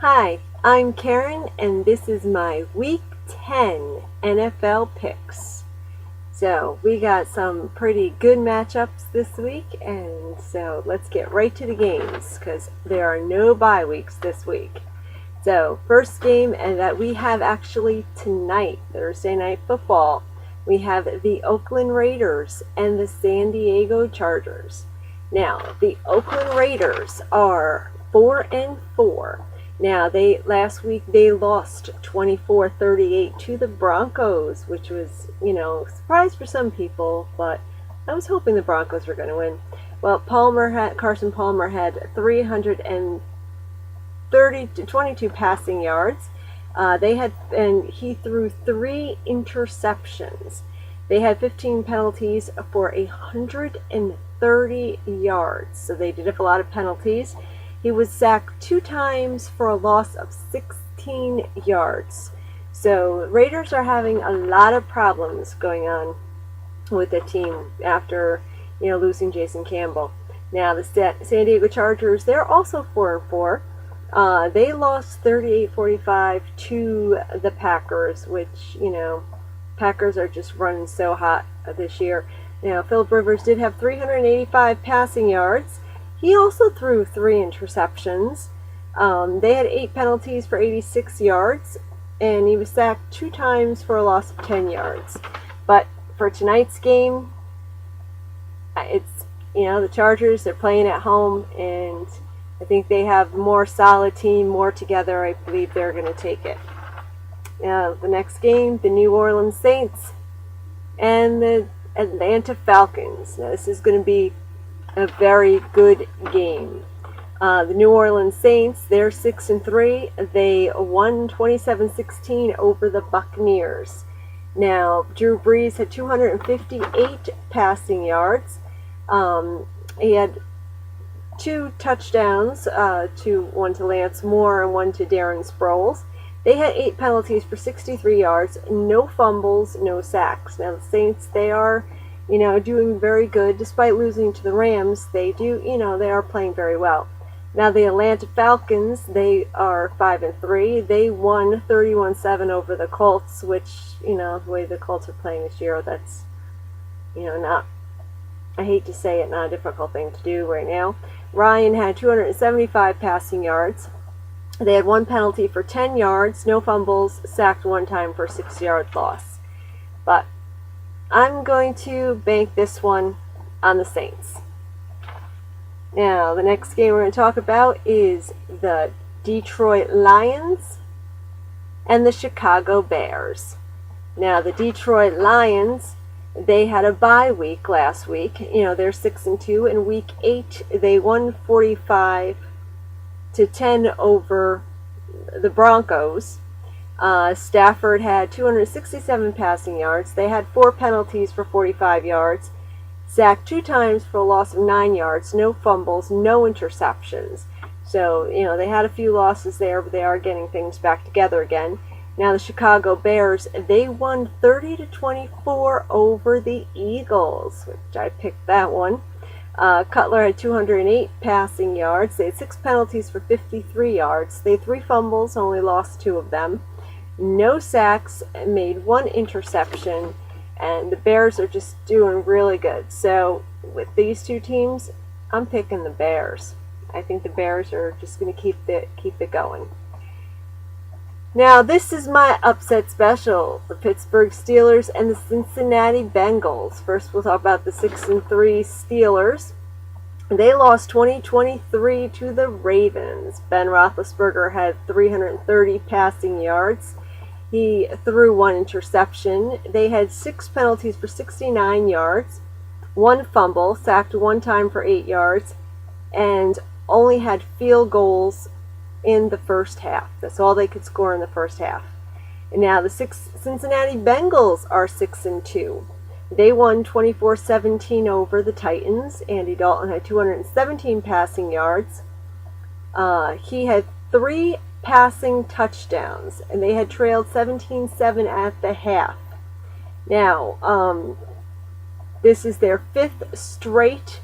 Hi, I'm Karen, and this is my Week 10 NFL picks. So, we got some pretty good matchups this week, and so let's get right to the games because there are no bye weeks this week. So, first game and that we have actually tonight, Thursday Night Football, we have the Oakland Raiders and the San Diego Chargers. Now, the Oakland Raiders are 4-4. Now, they last week they lost 24-38 to the Broncos, which was, a surprise for some people, but I was hoping the Broncos were going to win. Well, Carson Palmer had 22 passing yards. He threw 3 interceptions. They had 15 penalties for 130 yards. So they did have a lot of penalties. He was sacked 2 times for a loss of 16 yards. So Raiders are having a lot of problems going on with the team after losing Jason Campbell. Now the San Diego Chargers, they're also 4-4. They lost 38-45 to the Packers, which, Packers are just running so hot this year. Now, Philip Rivers did have 385 passing yards. He also threw 3 interceptions. They had 8 penalties for 86 yards, and he was sacked 2 times for a loss of 10 yards. But for tonight's game, it's, the Chargers, they're playing at home, and I think they have a more solid team, more together. I believe they're going to take it. Now, the next game, the New Orleans Saints and the Atlanta Falcons. Now, this is going to be a very good game. The New Orleans Saints, they're 6-3. They won 27-16 over the Buccaneers. Now, Drew Brees had 258 passing yards. He had 2 touchdowns, one to Lance Moore and one to Darren Sproles. They had 8 penalties for 63 yards, no fumbles, no sacks. Now the Saints, they are, doing very good. Despite losing to the Rams, they are playing very well. Now the Atlanta Falcons, they are 5-3. They won 31-7 over the Colts, which, the way the Colts are playing this year, that's, not, I hate to say it, not a difficult thing to do right now. Ryan had 275 passing yards. They had 1 penalty for 10 yards, no fumbles, sacked 1 time for a 6-yard loss. But I'm going to bank this one on the Saints. Now, the next game we're going to talk about is the Detroit Lions and the Chicago Bears. Now, the Detroit Lions, they had a bye week last week. They're 6-2. In week 8, they won 45-10 over the Broncos. Stafford had 267 passing yards. They had 4 penalties for 45 yards. Sacked 2 times for a loss of 9 yards. No fumbles, no interceptions. So, they had a few losses there, but they are getting things back together again. Now the Chicago Bears, they won 30-24 over the Eagles, which I picked that one. Cutler had 208 passing yards. They had 6 penalties for 53 yards. They had 3 fumbles, only lost 2 of them. No sacks, made 1 interception, and the Bears are just doing really good. So with these 2 teams, I'm picking the Bears. I think the Bears are just going to keep it going. Now, this is my upset special, the Pittsburgh Steelers and the Cincinnati Bengals. First, we'll talk about the 6-3 Steelers. They lost 20-23 to the Ravens. Ben Roethlisberger had 330 passing yards. He threw 1 interception. They had 6 penalties for 69 yards, 1 fumble, sacked 1 time for 8 yards, and only had field goals in the first half. That's all they could score in the first half. And now the Cincinnati Bengals are 6-2. They won 24-17 over the Titans. Andy Dalton had 217 passing yards. He had 3 passing touchdowns, and they had trailed 17-7 at the half. Now, this is their 5th straight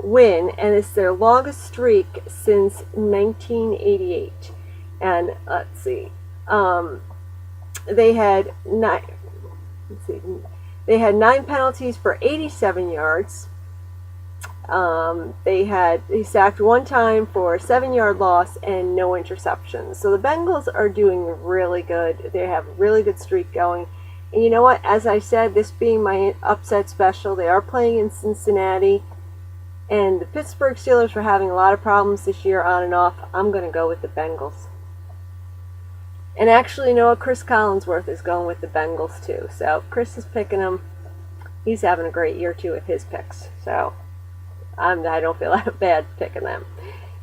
win, and it's their longest streak since 1988. And let's see, they had nine. Let's see, they had 9 penalties for 87 yards. They sacked 1 time for a 7-yard loss and no interceptions. So the Bengals are doing really good. They have a really good streak going. And you know what? As I said, this being my upset special, they are playing in Cincinnati. And the Pittsburgh Steelers are having a lot of problems this year on and off. I'm going to go with the Bengals. And actually, you know what? Chris Collinsworth is going with the Bengals too. So Chris is picking them. He's having a great year too with his picks. So I don't feel bad picking them.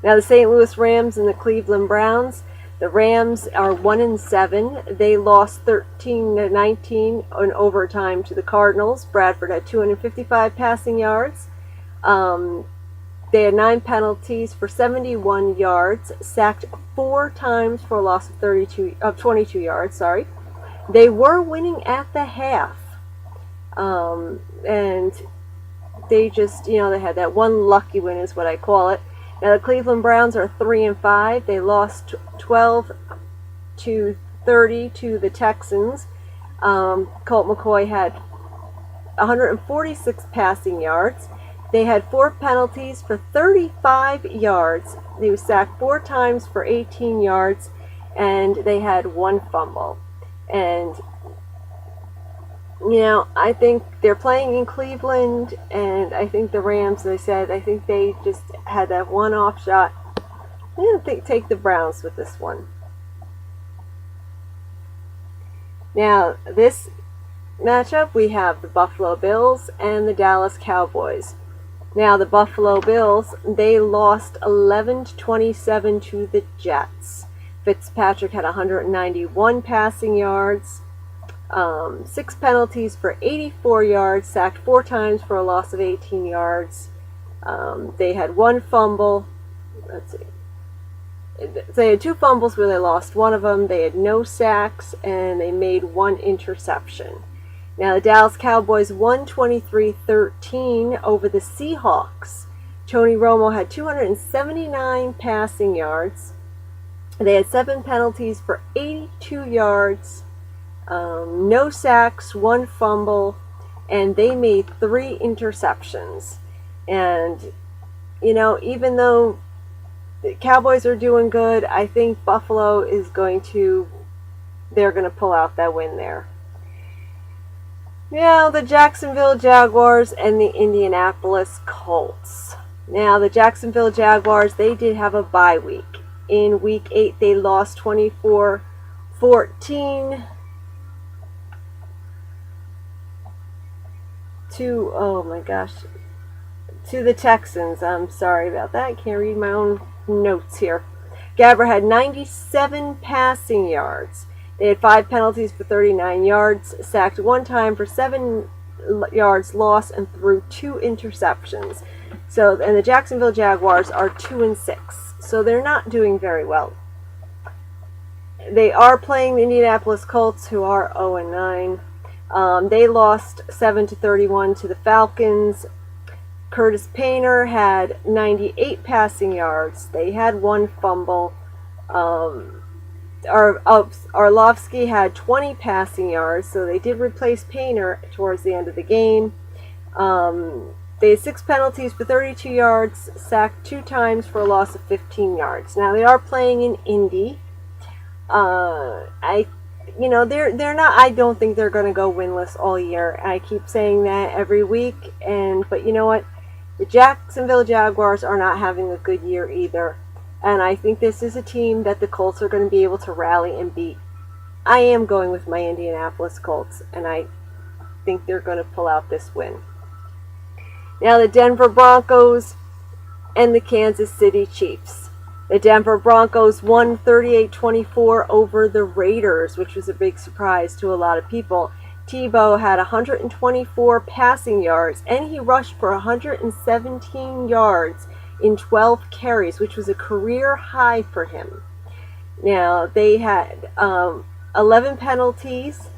Now the St. Louis Rams and the Cleveland Browns. The Rams are 1-7. They lost 13-19 in overtime to the Cardinals. Bradford had 255 passing yards. They had 9 penalties for 71 yards, sacked 4 times for a loss of 22 yards. Sorry, they were winning at the half, and they just, they had that one lucky win, is what I call it. Now the Cleveland Browns are 3-5. They lost 12-30 to the Texans. Colt McCoy had 146 passing yards. They had 4 penalties for 35 yards. They were sacked 4 times for 18 yards, and they had 1 fumble. And, I think they're playing in Cleveland, and I think the Rams, as I said, I think they just had that one-off shot. I'm going to take the Browns with this one. Now, this matchup, we have the Buffalo Bills and the Dallas Cowboys. Now, the Buffalo Bills, they lost 11-27 to the Jets. Fitzpatrick had 191 passing yards, 6 penalties for 84 yards, sacked 4 times for a loss of 18 yards. They had 1 fumble. Let's see. They had 2 fumbles where they lost 1 of them. They had no sacks, and they made 1 interception. Now, the Dallas Cowboys won 23-13 over the Seahawks. Tony Romo had 279 passing yards. They had 7 penalties for 82 yards, no sacks, 1 fumble, and they made 3 interceptions. And, even though the Cowboys are doing good, I think Buffalo they're going to pull out that win there. Now, the Jacksonville Jaguars and the Indianapolis Colts. Now, the Jacksonville Jaguars, they did have a bye week. In Week 8, they lost 24-14 to the Texans. I'm sorry about that. I can't read my own notes here. Gabbert had 97 passing yards. They had 5 penalties for 39 yards, sacked 1 time for 7 yards lost, and threw 2 interceptions. And the Jacksonville Jaguars are 2-6, so they're not doing very well. They are playing the Indianapolis Colts, who are 0-9. They lost 7-31 to the Falcons. Curtis Painter had 98 passing yards. They had 1 fumble. Arlovsky had 20 passing yards, so they did replace Painter towards the end of the game. They had 6 penalties for 32 yards, sacked 2 times for a loss of 15 yards. Now, they are playing in Indy. They're not. I don't think they're going to go winless all year. I keep saying that every week, but you know what? The Jacksonville Jaguars are not having a good year either. And I think this is a team that the Colts are going to be able to rally and beat. I am going with my Indianapolis Colts, and I think they're going to pull out this win. Now, the Denver Broncos and the Kansas City Chiefs. The Denver Broncos won 38-24 over the Raiders, which was a big surprise to a lot of people. Tebow had 124 passing yards, and he rushed for 117 yards in 12 carries, which was a career high for him. Now, they had 11 penalties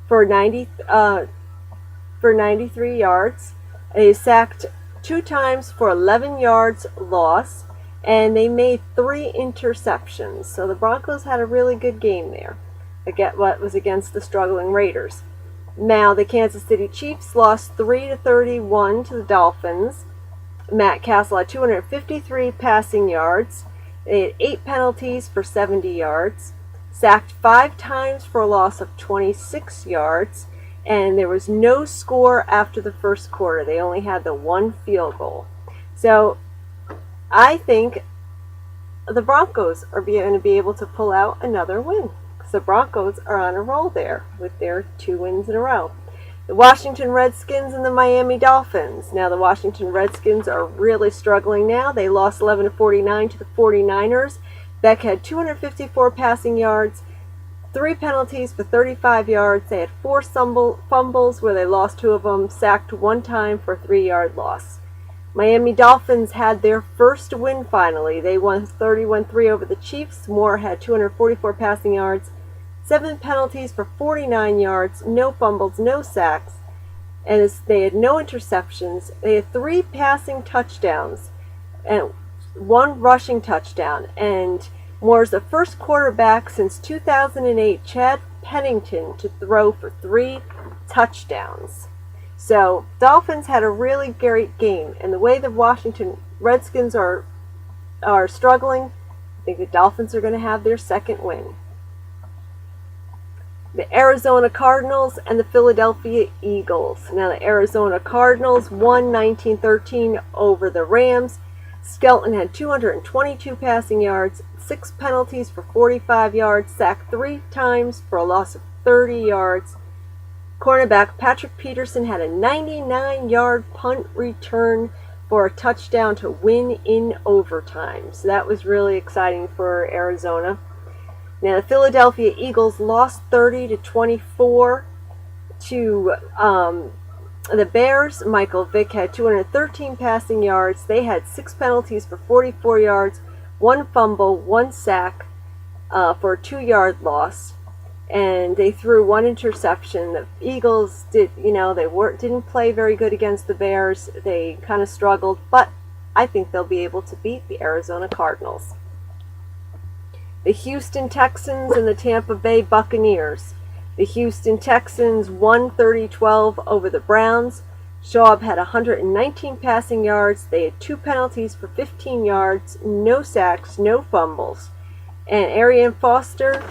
for 93 yards. They sacked 2 times for 11 yards loss, and they made 3 interceptions. So the Broncos had a really good game there. Again, what was against the struggling Raiders. Now the Kansas City Chiefs lost 3-31 to the Dolphins. Matt Castle had 253 passing yards. They had 8 penalties for 70 yards. Sacked 5 times for a loss of 26 yards. And there was no score after the first quarter. They only had the 1 field goal. So I think the Broncos are going to be able to pull out another win. Because the Broncos are on a roll there with their 2 wins in a row. The Washington Redskins and the Miami Dolphins. Now the Washington Redskins are really struggling now. They lost 11-49 to the 49ers. Beck had 254 passing yards, 3 penalties for 35 yards. They had 4 fumbles where they lost 2 of them, sacked 1 time for a 3-yard loss. Miami Dolphins had their first win finally. They won 31-3 over the Chiefs. Moore had 244 passing yards, 7 penalties for 49 yards, no fumbles, no sacks, and they had no interceptions. They had 3 passing touchdowns and 1 rushing touchdown. And Moore's the first quarterback since 2008, Chad Pennington, to throw for 3 touchdowns. So Dolphins had a really great game, and the way the Washington Redskins are struggling, I think the Dolphins are going to have their second win. The Arizona Cardinals and the Philadelphia Eagles. Now the Arizona Cardinals won 19-13 over the Rams. Skelton had 222 passing yards, 6 penalties for 45 yards, sacked 3 times for a loss of 30 yards. Cornerback Patrick Peterson had a 99-yard punt return for a touchdown to win in overtime. So that was really exciting for Arizona. Now the Philadelphia Eagles lost 30-24 to the Bears. Michael Vick had 213 passing yards. They had 6 penalties for 44 yards, 1 fumble, 1 sack for a 2-yard loss. And they threw 1 interception. The Eagles didn't play very good against the Bears. They kind of struggled, but I think they'll be able to beat the Arizona Cardinals. The Houston Texans and the Tampa Bay Buccaneers. The Houston Texans won 30-12 over the Browns. Schaub had 119 passing yards. They had 2 penalties for 15 yards, no sacks, no fumbles. And Arian Foster,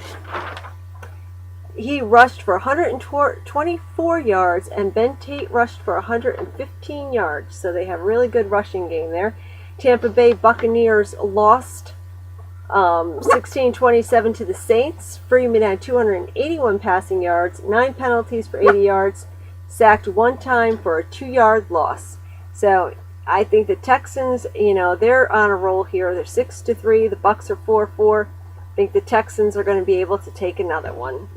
he rushed for 124 yards, and Ben Tate rushed for 115 yards. So they have a really good rushing game there. Tampa Bay Buccaneers lost 16-27 to the Saints. Freeman had 281 passing yards, 9 penalties for 80 yards, sacked 1 time for a 2-yard loss. So I think the Texans, they're on a roll here. They're 6-3. The Bucs are 4-4. I think the Texans are going to be able to take another one.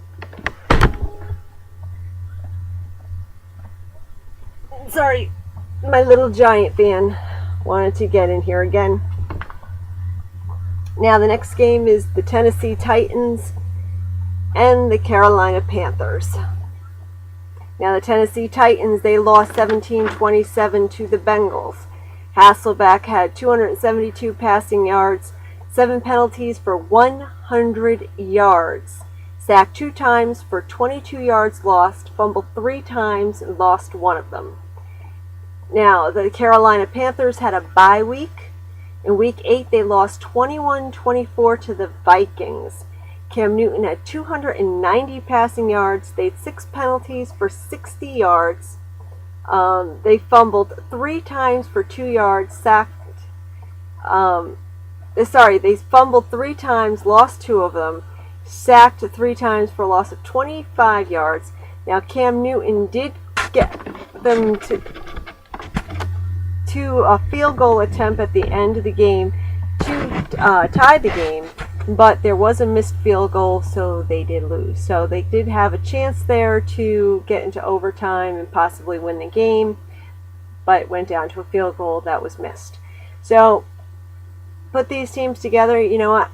Sorry, my little Giant fan wanted to get in here again. Now the next game is the Tennessee Titans and the Carolina Panthers. Now the Tennessee Titans, they lost 17-27 to the Bengals. Hasselbeck had 272 passing yards, 7 penalties for 100 yards. Sacked 2 times for 22 yards lost, fumbled 3 times and lost 1 of them. Now the Carolina Panthers had a bye week. In week 8, they lost 21-24 to the Vikings. Cam Newton had 290 passing yards. They had 6 penalties for 60 yards. They fumbled 3 times for 2 yards, they fumbled 3 times, lost 2 of them, sacked 3 times for a loss of 25 yards. Now Cam Newton did get them to a field goal attempt at the end of the game to tie the game, but there was a missed field goal, so they did lose. So they did have a chance there to get into overtime and possibly win the game, but it went down to a field goal that was missed. So put these teams together,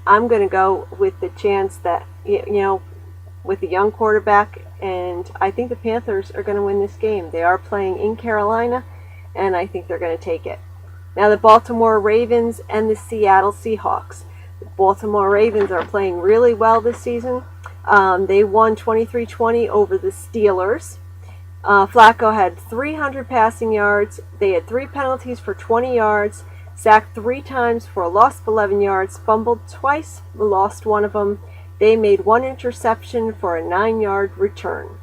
I'm going to go with the chance that, with the young quarterback, and I think the Panthers are going to win this game. They are playing in Carolina, and I think they're going to take it. Now the Baltimore Ravens and the Seattle Seahawks. The Baltimore Ravens are playing really well this season. They won 23-20 over the Steelers. Flacco had 300 passing yards. They had 3 penalties for 20 yards, sacked 3 times for a loss of 11 yards, fumbled twice, lost one of them. They made 1 interception for a 9-yard return.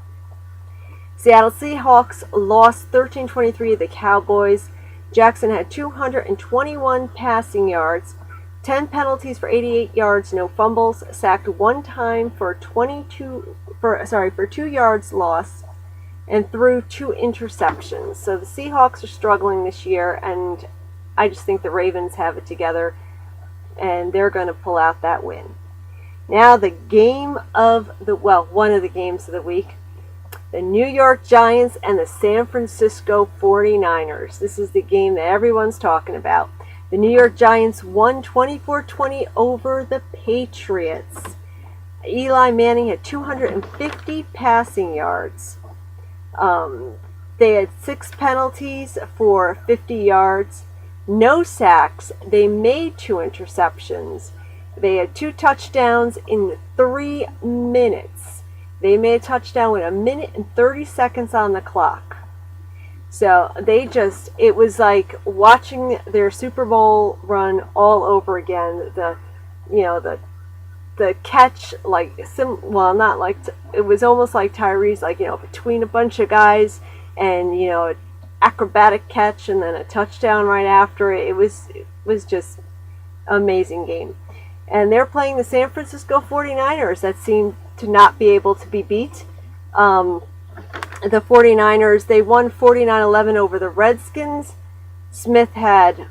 Seattle Seahawks lost 13-23 to the Cowboys. Jackson had 221 passing yards, 10 penalties for 88 yards, no fumbles, sacked 1 time for 2 yards lost, and threw 2 interceptions. So the Seahawks are struggling this year, and I just think the Ravens have it together, and they're going to pull out that win. Now the game of the, one of the games of the week, the New York Giants and the San Francisco 49ers. This is the game that everyone's talking about. The New York Giants won 24-20 over the Patriots. Eli Manning had 250 passing yards. They had 6 penalties for 50 yards. No sacks. They made 2 interceptions. They had 2 touchdowns in 3 minutes. They made a touchdown with 1 minute and 30 seconds on the clock. So it was like watching their Super Bowl run all over again. The catch, it was almost like Tyrese, between a bunch of guys and, an acrobatic catch and then a touchdown right after it. It was just an amazing game. And they're playing the San Francisco 49ers that seem to not be able to be beat. The 49ers, they won 49-11 over the Redskins. Smith had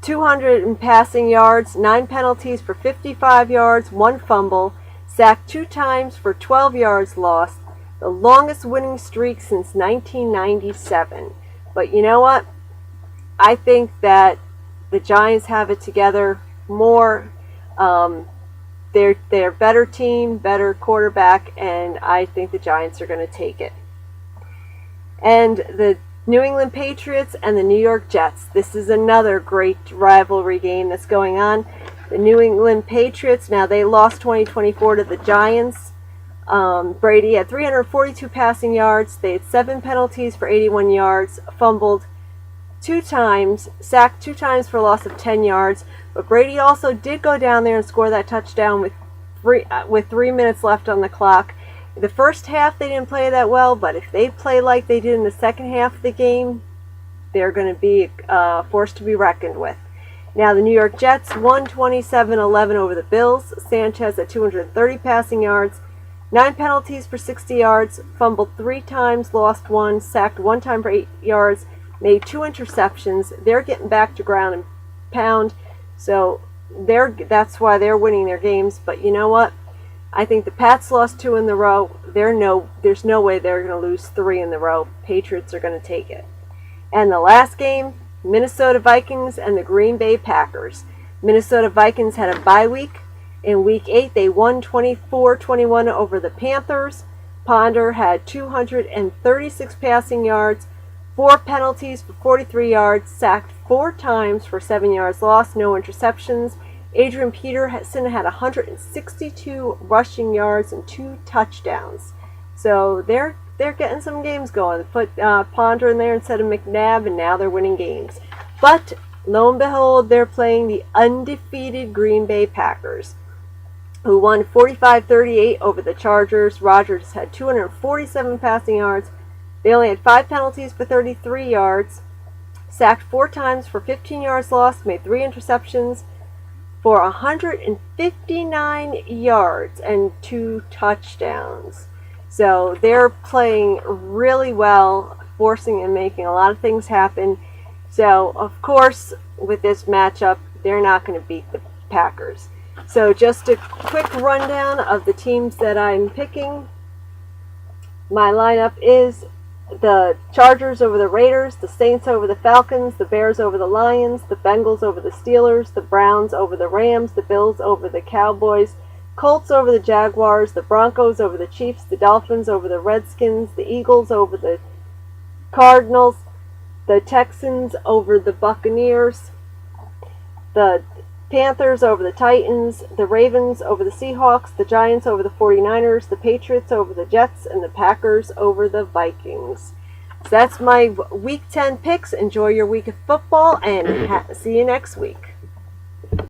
200 in passing yards, 9 penalties for 55 yards, 1 fumble, sacked 2 times for 12 yards lost, the longest winning streak since 1997. But you know what? I think that the Giants have it together more. They're a better team, better quarterback, and I think the Giants are going to take it. And the New England Patriots and the New York Jets. This is another great rivalry game that's going on. The New England Patriots, now they lost 20-24 to the Giants. Brady had 342 passing yards. They had 7 penalties for 81 yards, fumbled 2 times, sacked 2 times for a loss of 10 yards. But Brady also did go down there and score that touchdown with 3 minutes left on the clock. The first half they didn't play that well, but if they play like they did in the second half of the game, they're going to be a force to be reckoned with. Now the New York Jets won 27-11 over the Bills. Sanchez at 230 passing yards, 9 penalties for 60 yards, fumbled 3 times, lost 1, sacked 1 time for 8 yards, made 2 interceptions. They're getting back to ground and pound. So that's why they're winning their games. But you know what? I think the Pats lost 2 in a row. There's no way they're going to lose 3 in a row. Patriots are going to take it. And the last game, Minnesota Vikings and the Green Bay Packers. Minnesota Vikings had a bye week. In Week 8, they won 24-21 over the Panthers. Ponder had 236 passing yards, 4 penalties for 43 yards, sacked 4 times for 7 yards lost, no interceptions. Adrian Peterson had 162 rushing yards and 2 touchdowns. So they're getting some games going. Put Ponder in there instead of McNabb, and now they're winning games. But lo and behold, they're playing the undefeated Green Bay Packers, who won 45-38 over the Chargers. Rodgers had 247 passing yards. They only had 5 penalties for 33 yards, sacked 4 times for 15 yards lost, made 3 interceptions for 159 yards and 2 touchdowns. So they're playing really well, forcing and making a lot of things happen. So, of course, with this matchup, they're not going to beat the Packers. So just a quick rundown of the teams that I'm picking. My lineup is the Chargers over the Raiders, the Saints over the Falcons, the Bears over the Lions, the Bengals over the Steelers, the Browns over the Rams, the Bills over the Cowboys, Colts over the Jaguars, the Broncos over the Chiefs, the Dolphins over the Redskins, the Eagles over the Cardinals, the Texans over the Buccaneers, the Panthers over the Titans, the Ravens over the Seahawks, the Giants over the 49ers, the Patriots over the Jets, and the Packers over the Vikings. So that's my Week 10 picks. Enjoy your week of football, and see you next week.